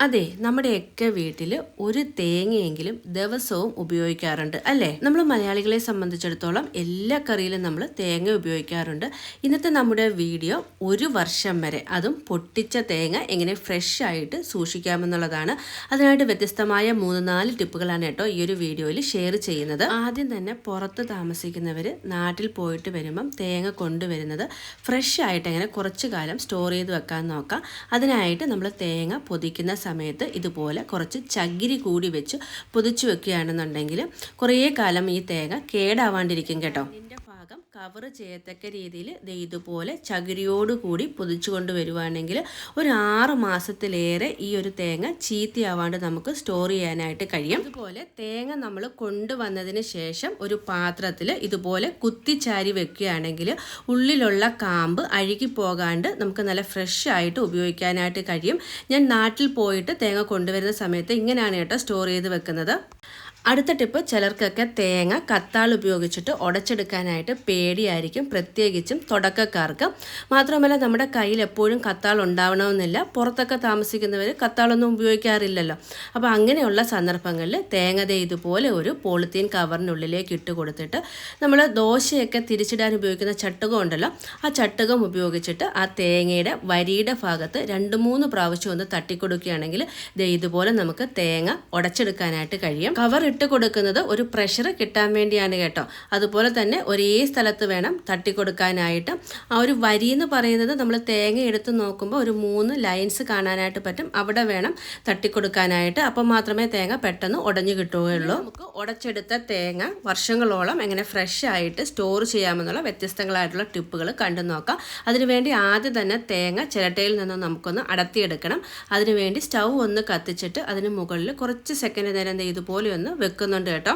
അതെ, നമ്മുടെയൊക്കെ വീട്ടിൽ ഒരു തേങ്ങയെങ്കിലും ദിവസവും ഉപയോഗിക്കാറുണ്ട് അല്ലേ? നമ്മൾ മലയാളികളെ സംബന്ധിച്ചിടത്തോളം എല്ലാ കറിയിലും നമ്മൾ തേങ്ങ ഉപയോഗിക്കാറുണ്ട്. ഇന്നത്തെ നമ്മുടെ വീഡിയോ ഒരു വർഷം വരെ, അതും പൊട്ടിച്ച തേങ്ങ എങ്ങനെ ഫ്രഷ് ആയിട്ട് സൂക്ഷിക്കാമെന്നുള്ളതാണ്. അതിനായിട്ട് വ്യത്യസ്തമായ 3-4 ടിപ്പുകളാണ് കേട്ടോ ഈ ഒരു വീഡിയോയിൽ ഷെയർ ചെയ്യുന്നത്. ആദ്യം തന്നെ പുറത്ത് താമസിക്കുന്നവർ നാട്ടിൽ പോയിട്ട് വരുമ്പം തേങ്ങ കൊണ്ടുവരുന്നത് ഫ്രഷ് ആയിട്ട് എങ്ങനെ കുറച്ച് കാലം സ്റ്റോർ ചെയ്ത് വെക്കാൻ നോക്കാം. അതിനായിട്ട് നമ്മൾ തേങ്ങ പൊതിക്കുന്ന സമയത്ത് ഇതുപോലെ കുറച്ച് ചകിരി കൂടി വെച്ച് പൊതിച്ചു വെക്കുകയാണെന്നുണ്ടെങ്കിൽ കുറേ കാലം ഈ തേങ്ങ കേടാവാണ്ടിരിക്കും കേട്ടോ. ഭാഗം കവർ ചെയ്യത്തക്ക രീതിയിൽ ഇതുപോലെ ചകിരിയോടുകൂടി പൊതിച്ചു കൊണ്ടുവരുവാണെങ്കിൽ ഒരു 6 മാസത്തിലേറെ ഈ ഒരു തേങ്ങ ചീത്തയാവാണ്ട് നമുക്ക് സ്റ്റോർ ചെയ്യാനായിട്ട് കഴിയും. അതുപോലെ തേങ്ങ നമ്മൾ കൊണ്ടുവന്നതിന് ശേഷം ഒരു പാത്രത്തിൽ ഇതുപോലെ കുത്തിച്ചാരി വെക്കുകയാണെങ്കിൽ ഉള്ളിലുള്ള കാമ്പ് അഴുകി പോകാണ്ട് നമുക്ക് നല്ല ഫ്രഷ് ആയിട്ട് ഉപയോഗിക്കാനായിട്ട് കഴിയും. ഞാൻ നാട്ടിൽ പോയിട്ട് തേങ്ങ കൊണ്ടുവരുന്ന സമയത്ത് ഇങ്ങനെയാണ് കേട്ടോ സ്റ്റോർ ചെയ്ത് വെക്കുന്നത്. അടുത്ത ടിപ്പ്, ചിലർക്കൊക്കെ തേങ്ങ കത്താൾ ഉപയോഗിച്ചിട്ട് ഉടച്ചെടുക്കാനായിട്ട് പേടിയായിരിക്കും, പ്രത്യേകിച്ചും തുടക്കക്കാർക്ക്. മാത്രമല്ല നമ്മുടെ കയ്യിൽ എപ്പോഴും കത്താൾ ഉണ്ടാവണമെന്നില്ല. പുറത്തൊക്കെ താമസിക്കുന്നവർ കത്താളൊന്നും ഉപയോഗിക്കാറില്ലല്ലോ. അപ്പോൾ അങ്ങനെയുള്ള സന്ദർഭങ്ങളിൽ തേങ്ങ ഇതുപോലെ ഒരു പോളിത്തീൻ കവറിനുള്ളിലേക്ക് ഇട്ട് കൊടുത്തിട്ട് നമ്മൾ ദോശയൊക്കെ തിരിച്ചിടാൻ ഉപയോഗിക്കുന്ന ചട്ടുകം ഉണ്ടല്ലോ, ആ ചട്ടുകം ഉപയോഗിച്ചിട്ട് ആ തേങ്ങയുടെ വരിയുടെ ഭാഗത്ത് 2-3 പ്രാവശ്യം ഒന്ന് തട്ടിക്കൊടുക്കുകയാണെങ്കിൽ ഇതുപോലെ നമുക്ക് തേങ്ങ ഉടച്ചെടുക്കാനായിട്ട് കഴിയും. കവർ ഇട്ട് കൊടുക്കുന്നത് ഒരു പ്രഷർ കിട്ടാൻ വേണ്ടിയാണ് കേട്ടോ. അതുപോലെ തന്നെ ഒരേ സ്ഥലത്ത് വേണം തട്ടിക്കൊടുക്കാനായിട്ട്. ആ ഒരു വരി എന്ന് പറയുന്നത് നമ്മൾ തേങ്ങ എടുത്ത് നോക്കുമ്പോൾ ഒരു 3 ലൈൻസ് കാണാനായിട്ട് പറ്റും. അവിടെ വേണം തട്ടിക്കൊടുക്കാനായിട്ട്. അപ്പം മാത്രമേ തേങ്ങ പെട്ടെന്ന് ഉടഞ്ഞു കിട്ടുകയുള്ളൂ. നമുക്ക് ഉടച്ചെടുത്ത തേങ്ങ വർഷങ്ങളോളം എങ്ങനെ ഫ്രഷ് ആയിട്ട് സ്റ്റോർ ചെയ്യാമെന്നുള്ള വ്യത്യസ്തങ്ങളായിട്ടുള്ള ടിപ്പുകൾ കണ്ടു നോക്കാം. അതിനുവേണ്ടി ആദ്യം തന്നെ തേങ്ങ ചിരട്ടയിൽ നിന്ന് നമുക്കൊന്ന് അടർത്തിയെടുക്കണം. അതിനുവേണ്ടി സ്റ്റൗ ഒന്ന് കത്തിച്ചിട്ട് അതിന് മുകളിൽ കുറച്ച് സെക്കൻഡ് നേരം ഇതുപോലെ ഒന്ന് വെക്കുന്നുണ്ട് കേട്ടോ.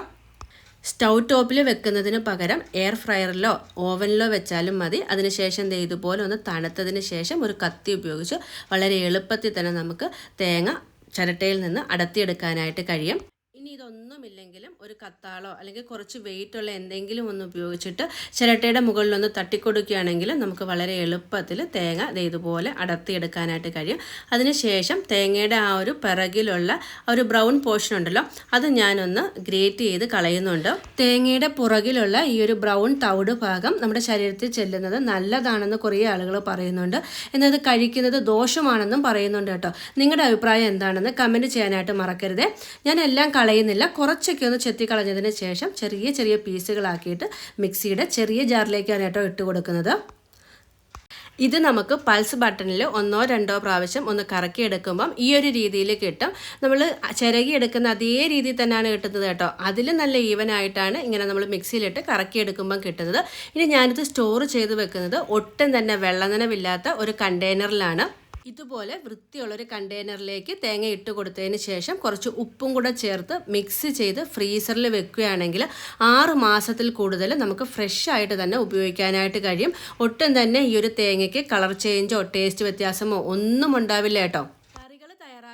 സ്റ്റൗ ടോപ്പിൽ വെക്കുന്നതിന് പകരം എയർ ഫ്രയറിലോ ഓവനിലോ വെച്ചാലും മതി. അതിനുശേഷം ഇതുപോലെ ഒന്ന് തണുത്തതിന് ശേഷം ഒരു കത്തി ഉപയോഗിച്ച് വളരെ എളുപ്പത്തിൽ തന്നെ നമുക്ക് തേങ്ങ ചിരട്ടയിൽ നിന്ന് അടർത്തിയെടുക്കാനായിട്ട് കഴിയും. ഇനി ഇതൊന്നുമില്ലെങ്കിലും ഒരു കത്താളോ അല്ലെങ്കിൽ കുറച്ച് വെയിറ്റുള്ള എന്തെങ്കിലും ഒന്ന് ഉപയോഗിച്ചിട്ട് ചിരട്ടയുടെ മുകളിലൊന്ന് തട്ടിക്കൊടുക്കുകയാണെങ്കിൽ നമുക്ക് വളരെ എളുപ്പത്തിൽ തേങ്ങ ഇതുപോലെ അടർത്തിയെടുക്കാനായിട്ട് കഴിയും. അതിനുശേഷം തേങ്ങയുടെ ആ ഒരു പിറകിലുള്ള ഒരു ബ്രൗൺ പോർഷൻ ഉണ്ടല്ലോ, അത് ഞാനൊന്ന് ഗ്രേറ്റ് ചെയ്ത് കളയുന്നുണ്ട്. തേങ്ങയുടെ പുറകിലുള്ള ഈ ഒരു ബ്രൗൺ തവിട് ഭാഗം നമ്മുടെ ശരീരത്തിൽ ചെല്ലുന്നത് നല്ലതാണെന്ന് കുറേ ആളുകൾ പറയുന്നുണ്ട്. എന്നത് കഴിക്കുന്നത് ദോഷമാണെന്നും പറയുന്നുണ്ട് കേട്ടോ. നിങ്ങളുടെ അഭിപ്രായം എന്താണെന്ന് കമൻറ്റ് ചെയ്യാനായിട്ട് മറക്കരുതേ. ഞാൻ എല്ലാം കളയുന്നില്ല, കുറച്ചൊക്കെ ഒന്ന് ചെത്തി കളഞ്ഞതിന് ശേഷം ചെറിയ ചെറിയ പീസുകളാക്കിയിട്ട് മിക്സിയുടെ ചെറിയ ജാറിലേക്കാണ് കേട്ടോ ഇട്ട് കൊടുക്കുന്നത്. ഇത് നമുക്ക് പൾസ് ബട്ടണിൽ 1-2 പ്രാവശ്യം ഒന്ന് കറക്കിയെടുക്കുമ്പം ഈ ഒരു രീതിയിൽ കിട്ടും. നമ്മൾ ചിരകി എടുക്കുന്ന അതേ രീതിയിൽ തന്നെയാണ് കിട്ടുന്നത് കേട്ടോ. അതിൽ നല്ല ഈവനായിട്ടാണ് ഇങ്ങനെ നമ്മൾ മിക്സിയിലിട്ട് കറക്കിയെടുക്കുമ്പം കിട്ടുന്നത്. ഇനി ഞാനിത് സ്റ്റോർ ചെയ്ത് വെക്കുന്നത് ഒട്ടും തന്നെ വെള്ളനനവില്ലാത്ത ഒരു കണ്ടെയ്നറിലാണ്. ഇതുപോലെ വൃത്തിയുള്ളൊരു കണ്ടെയ്നറിലേക്ക് തേങ്ങ ഇട്ട് കൊടുത്തതിന് ശേഷം കുറച്ച് ഉപ്പും കൂടെ ചേർത്ത് മിക്സ് ചെയ്ത് ഫ്രീസറിൽ വെക്കുകയാണെങ്കിൽ 6 മാസത്തിൽ കൂടുതൽ നമുക്ക് ഫ്രഷ് ആയിട്ട് തന്നെ ഉപയോഗിക്കാനായിട്ട് കഴിയും. ഒട്ടും തന്നെ ഈ ഒരു തേങ്ങയ്ക്ക് കളർ ചേഞ്ചോ ടേസ്റ്റ് വ്യത്യാസമോ ഒന്നും ഉണ്ടാവില്ല കേട്ടോ.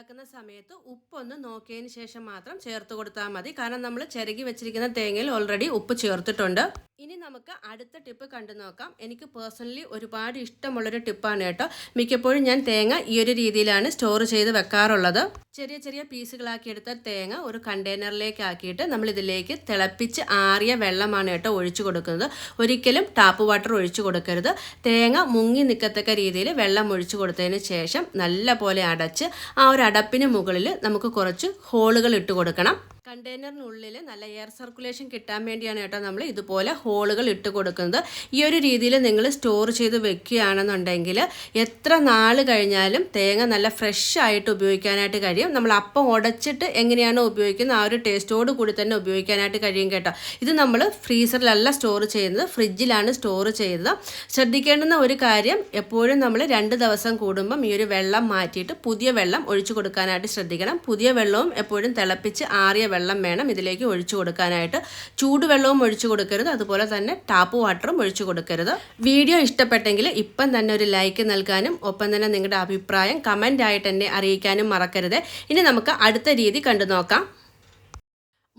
ാക്കുന്ന സമയത്ത് ഉപ്പൊന്ന് നോക്കിയതിന് ശേഷം മാത്രം ചേർത്ത് കൊടുത്താൽ മതി. കാരണം നമ്മൾ ചിരകി വെച്ചിരിക്കുന്ന തേങ്ങയിൽ ഓൾറെഡി ഉപ്പ് ചേർത്തിട്ടുണ്ട്. ഇനി നമുക്ക് അടുത്ത ടിപ്പ് കണ്ടു നോക്കാം. എനിക്ക് പേഴ്സണലി ഒരുപാട് ഇഷ്ടമുള്ളൊരു ടിപ്പാണ് കേട്ടോ. മിക്കപ്പോഴും ഞാൻ തേങ്ങ ഈ ഒരു രീതിയിലാണ് സ്റ്റോർ ചെയ്ത് വെക്കാറുള്ളത്. ചെറിയ ചെറിയ പീസുകളാക്കി എടുത്ത തേങ്ങ ഒരു കണ്ടെയ്നറിലേക്ക് ആക്കിയിട്ട് നമ്മൾ ഇതിലേക്ക് തിളപ്പിച്ച് ആറിയ വെള്ളമാണ് കേട്ടോ ഒഴിച്ചു കൊടുക്കുന്നത്. ഒരിക്കലും ടാപ്പ് വാട്ടർ ഒഴിച്ചു കൊടുക്കരുത്. തേങ്ങ മുങ്ങി നിൽക്കത്തക്ക രീതിയിൽ വെള്ളം ഒഴിച്ചു കൊടുത്തതിന് ശേഷം നല്ല പോലെ അടച്ച് ആ ഒരു അടപ്പിന് മുകളിൽ നമുക്ക് കുറച്ച് ഹോളുകൾ ഇട്ട് കൊടുക്കണം. കണ്ടെയ്നറിനുള്ളിൽ നല്ല എയർ സർക്കുലേഷൻ കിട്ടാൻ വേണ്ടിയാണ് കേട്ടോ നമ്മൾ ഇതുപോലെ ഹോളുകൾ ഇട്ട് കൊടുക്കുന്നത്. ഈ ഒരു രീതിയിൽ നിങ്ങൾ സ്റ്റോർ ചെയ്ത് വെക്കുകയാണെന്നുണ്ടെങ്കിൽ എത്ര നാൾ കഴിഞ്ഞാലും തേങ്ങ നല്ല ഫ്രഷ് ആയിട്ട് ഉപയോഗിക്കാനായിട്ട് കഴിയും. നമ്മൾ അപ്പം ഉടച്ചിട്ട് എങ്ങനെയാണോ ഉപയോഗിക്കുന്നത് ആ ഒരു ടേസ്റ്റോട് കൂടി തന്നെ ഉപയോഗിക്കാനായിട്ട് കഴിയും കേട്ടോ. ഇത് നമ്മൾ ഫ്രീസറിലല്ല സ്റ്റോർ ചെയ്യുന്നത്, ഫ്രിഡ്ജിലാണ് സ്റ്റോർ ചെയ്തത്. ശ്രദ്ധിക്കേണ്ടുന്ന ഒരു കാര്യം, എപ്പോഴും നമ്മൾ 2 ദിവസം കൂടുമ്പം ഈ ഒരു വെള്ളം മാറ്റിയിട്ട് പുതിയ വെള്ളം ഒഴിച്ചു കൊടുക്കാനായിട്ട് ശ്രദ്ധിക്കണം. പുതിയ വെള്ളവും എപ്പോഴും തിളപ്പിച്ച് ആറിയ വെള്ളം വേണം ഇതിലേക്ക് ഒഴിച്ചു കൊടുക്കാനായിട്ട്. ചൂടുവെള്ളവും ഒഴിച്ചു കൊടുക്കരുത്, അതുപോലെ തന്നെ ടാപ്പ് വാട്ടറും ഒഴിച്ചു കൊടുക്കരുത്. വീഡിയോ ഇഷ്ടപ്പെട്ടെങ്കിൽ ഇപ്പം തന്നെ ഒരു ലൈക്ക് നൽകാനും ഒപ്പം തന്നെ നിങ്ങളുടെ അഭിപ്രായം കമൻ്റ് ആയിട്ട് എന്നെ അറിയിക്കാനും മറക്കരുത്. ഇനി നമുക്ക് അടുത്ത രീതി കണ്ടു നോക്കാം.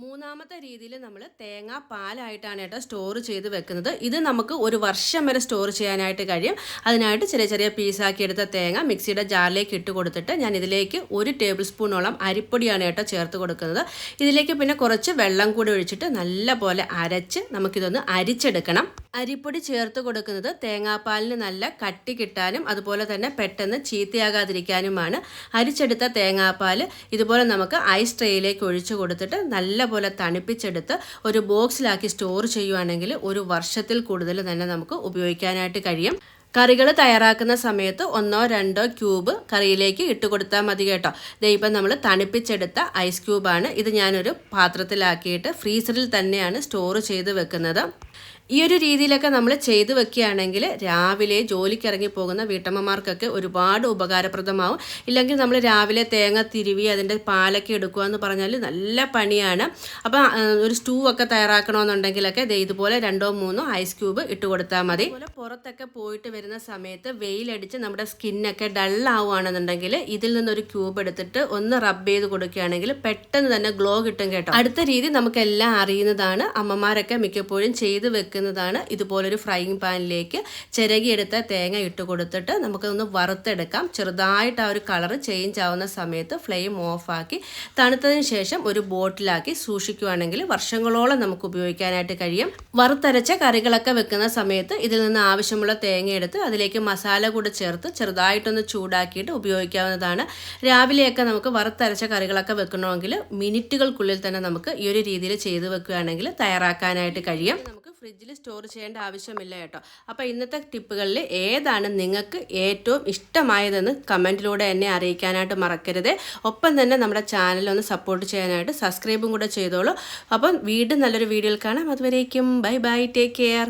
മൂന്നാമത്തെ രീതിയിൽ നമ്മൾ തേങ്ങാ പാലായിട്ടാണ് കേട്ടോ സ്റ്റോർ ചെയ്ത് വെക്കുന്നത്. ഇത് നമുക്ക് ഒരു വർഷം വരെ സ്റ്റോർ ചെയ്യാനായിട്ട് കഴിയും. അതിനായിട്ട് ചെറിയ ചെറിയ പീസാക്കി എടുത്ത തേങ്ങ മിക്സിയുടെ ജാറിലേക്ക് ഇട്ട് കൊടുത്തിട്ട് ഞാൻ ഇതിലേക്ക് 1 ടേബിൾ സ്പൂണോളം അരിപ്പൊടിയാണ് കേട്ടോ ചേർത്ത് കൊടുക്കുന്നത്. ഇതിലേക്ക് പിന്നെ കുറച്ച് വെള്ളം കൂടി ഒഴിച്ചിട്ട് നല്ല പോലെ അരച്ച് നമുക്കിതൊന്ന് അരിച്ചെടുക്കണം. അരിപ്പൊടി ചേർത്ത് കൊടുക്കുന്നത് തേങ്ങാപ്പാലിന് നല്ല കട്ടി കിട്ടാനും അതുപോലെ തന്നെ പെട്ടെന്ന് ചീത്തയാകാതിരിക്കാനുമാണ്. അരിച്ചെടുത്ത തേങ്ങാപ്പാൽ ഇതുപോലെ നമുക്ക് ഐസ് ട്രേയിലേക്ക് ഒഴിച്ചു കൊടുത്തിട്ട് നല്ല പോലെ തണുപ്പിച്ചെടുത്ത് ഒരു ബോക്സിലാക്കി സ്റ്റോർ ചെയ്യുവാണെങ്കിൽ ഒരു വർഷത്തിൽ കൂടുതൽ തന്നെ നമുക്ക് ഉപയോഗിക്കാനായിട്ട് കഴിയും. കറികൾ തയ്യാറാക്കുന്ന സമയത്ത് 1-2 ക്യൂബ് കറിയിലേക്ക് ഇട്ട് കൊടുത്താൽ മതി കേട്ടോ. ഇപ്പം നമ്മൾ തണുപ്പിച്ചെടുത്ത ഐസ് ക്യൂബാണ്. ഇത് ഞാനൊരു പാത്രത്തിലാക്കിയിട്ട് ഫ്രീസറിൽ തന്നെയാണ് സ്റ്റോർ ചെയ്ത് വെക്കുന്നത്. ഈ ഒരു രീതിയിലൊക്കെ നമ്മൾ ചെയ്തു വെക്കുകയാണെങ്കിൽ രാവിലെ ജോലിക്ക് ഇറങ്ങി പോകുന്ന വീട്ടമ്മമാർക്കൊക്കെ ഒരുപാട് ഉപകാരപ്രദമാവും. ഇല്ലെങ്കിൽ നമ്മൾ രാവിലെ തേങ്ങ തിരുവി അതിൻ്റെ പാലൊക്കെ എടുക്കുക എന്ന് പറഞ്ഞാൽ നല്ല പണിയാണ്. അപ്പം ഒരു സ്റ്റൂ ഒക്കെ തയ്യാറാക്കണമെന്നുണ്ടെങ്കിലൊക്കെ ഇതുപോലെ 2-3 ഐസ് ക്യൂബ് ഇട്ട് കൊടുത്താൽ മതി. അതുപോലെ പുറത്തൊക്കെ പോയിട്ട് വരുന്ന സമയത്ത് വെയിലടിച്ച് നമ്മുടെ സ്കിന്നൊക്കെ ഡള്ളാവുകയാണെന്നുണ്ടെങ്കിൽ ഇതിൽ നിന്നൊരു ക്യൂബ് എടുത്തിട്ട് ഒന്ന് റബ്ബ് ചെയ്ത് കൊടുക്കുകയാണെങ്കിൽ പെട്ടെന്ന് തന്നെ ഗ്ലോ കിട്ടും കേട്ടോ. അടുത്ത രീതി നമുക്കെല്ലാം അറിയുന്നതാണ്, അമ്മമാരൊക്കെ മിക്കപ്പോഴും ചെയ്ത് വെക്കുന്നതാണ്. ഇതുപോലൊരു ഫ്രൈയിങ് പാനിലേക്ക് ചിരകിയെടുത്ത തേങ്ങ ഇട്ട് കൊടുത്തിട്ട് നമുക്കൊന്ന് വറുത്തെടുക്കാം. ചെറുതായിട്ട് ആ ഒരു കളർ ചേഞ്ച് ആവുന്ന സമയത്ത് ഫ്ലെയിം ഓഫാക്കി തണുത്തതിന് ശേഷം ഒരു ബോട്ടിലാക്കി സൂക്ഷിക്കുകയാണെങ്കിൽ വർഷങ്ങളോളം നമുക്ക് ഉപയോഗിക്കാനായിട്ട് കഴിയും. വറുത്തരച്ച കറികളൊക്കെ വെക്കുന്ന സമയത്ത് ഇതിൽ നിന്ന് ആവശ്യമുള്ള തേങ്ങ എടുത്ത് അതിലേക്ക് മസാല കൂടെ ചേർത്ത് ചെറുതായിട്ടൊന്ന് ചൂടാക്കിയിട്ട് ഉപയോഗിക്കാവുന്നതാണ്. രാവിലെയൊക്കെ നമുക്ക് വറുത്തരച്ച കറികളൊക്കെ വെക്കണമെങ്കിൽ മിനിറ്റുകൾക്കുള്ളിൽ തന്നെ നമുക്ക് ഈ ഒരു രീതിയിൽ ചെയ്ത് വെക്കുകയാണെങ്കിൽ തയ്യാറാക്കാനായിട്ട് കഴിയും. നമുക്ക് ഫ്രിഡ്ജിൽ സ്റ്റോർ ചെയ്യേണ്ട ആവശ്യമില്ല കേട്ടോ. അപ്പോൾ ഇന്നത്തെ ടിപ്പുകളിൽ ഏതാണ് നിങ്ങൾക്ക് ഏറ്റവും ഇഷ്ടമായതെന്ന് കമൻറ്റിലൂടെ എന്നെ അറിയിക്കാനായിട്ട് മറക്കരുത്. ഒപ്പം തന്നെ നമ്മുടെ ചാനലൊന്ന് സപ്പോർട്ട് ചെയ്യാനായിട്ട് സബ്സ്ക്രൈബും കൂടെ ചെയ്തോളൂ. അപ്പം വീണ്ടും നല്ലൊരു വീഡിയോയിൽ കാണാം. അതുവരേക്കും ബൈ ബൈ, ടേക്ക് കെയർ.